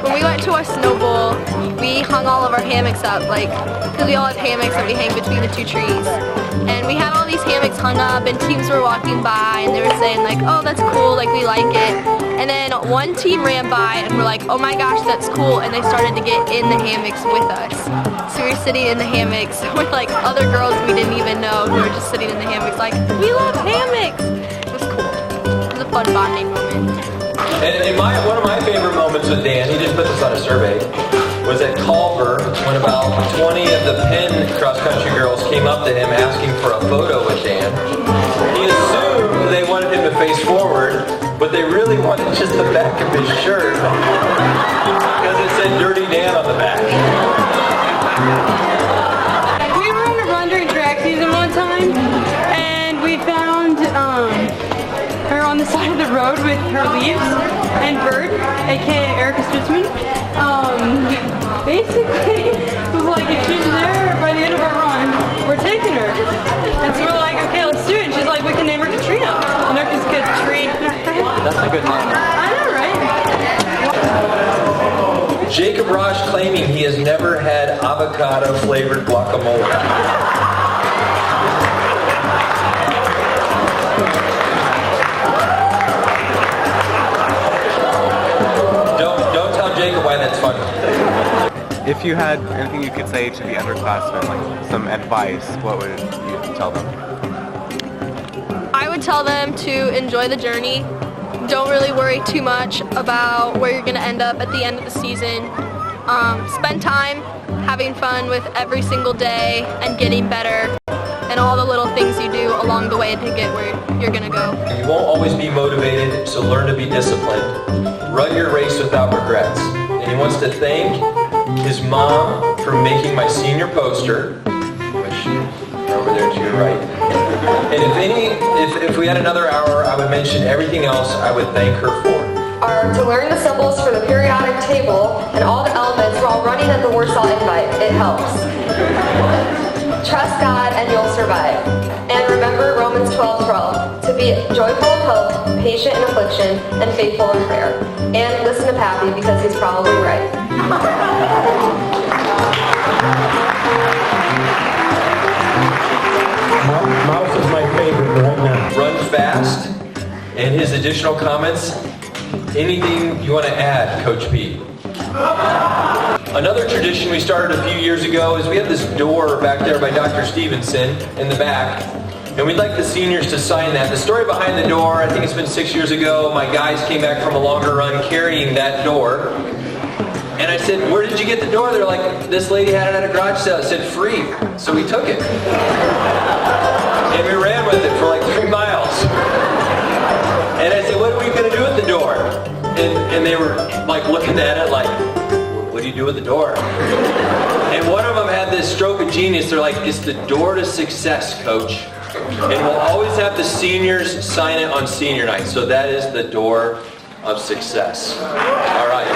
When we went to our snow bowl, we hung all of our hammocks up, because we all have hammocks that we hang between the two trees. And we had all these hammocks hung up, and teams were walking by, and they were saying oh, that's cool, we like it. And then one team ran by, and we're like, oh my gosh, that's cool, and they started to get in the hammocks with us. So we were sitting in the hammocks with other girls we didn't even know who were just sitting in the hammocks we love hammocks! It was cool. It was a fun bonding moment. And one of my favorite moments with Dan, he just put this on a survey, was at Culver when about 20 of the Penn cross-country girls came up to him asking for a photo with Dan. He assumed they wanted him to face forward, but they really wanted just the back of his shirt because it said Dirty Dan on the back. We were on a run during track season one time, and we found her on the side of the road with her leaves and Bird, aka Erica Stutzman. Basically, it was like, if she's there by the end of our run, we're taking her. And so we're like, okay, let's do it. And she's like, we can name her Katrina. And there's this good tree. That's a good name. I know, right? Jacob Rosh claiming he has never had avocado-flavored guacamole. Don't tell Jacob why that's funny. If you had anything you could say to the underclassmen, some advice, what would you tell them? I would tell them to enjoy the journey. Don't really worry too much about where you're going to end up at the end of the season. Spend time having fun with every single day and getting better and all the little things you do along the way to get where you're going to go. You won't always be motivated, so learn to be disciplined. Run your race without regrets. And he wants to thank his mom for making my senior poster, which over there to your right. And if we had another hour, I would mention everything else I would thank her for. Are to learn the symbols for the periodic table and all the elements while running at the Warsaw Invite. It helps. Trust God and you'll survive. And remember Romans 12:12, to be joyful in hope, patient in affliction, and faithful in prayer. And listen to Pappy because he's probably right. Mouse is my favorite right now. Run fast. And his additional comments, anything you want to add, Coach P? Another tradition we started a few years ago is we have this door back there by Dr. Stevenson in the back, and we'd like the seniors to sign that. The story behind the door, I think it's been 6 years ago, my guys came back from a longer run carrying that door, and I said, where did you get the door? They're like, this lady had it at a garage sale. It said free, so we took it. And we ran with it for 3 miles. And I said, what are we going to do with the door? And they were looking at it what do you do with the door? And one of them had this stroke of genius. They're like, it's the door to success, Coach. And we'll always have the seniors sign it on senior night. So that is the door of success. All right.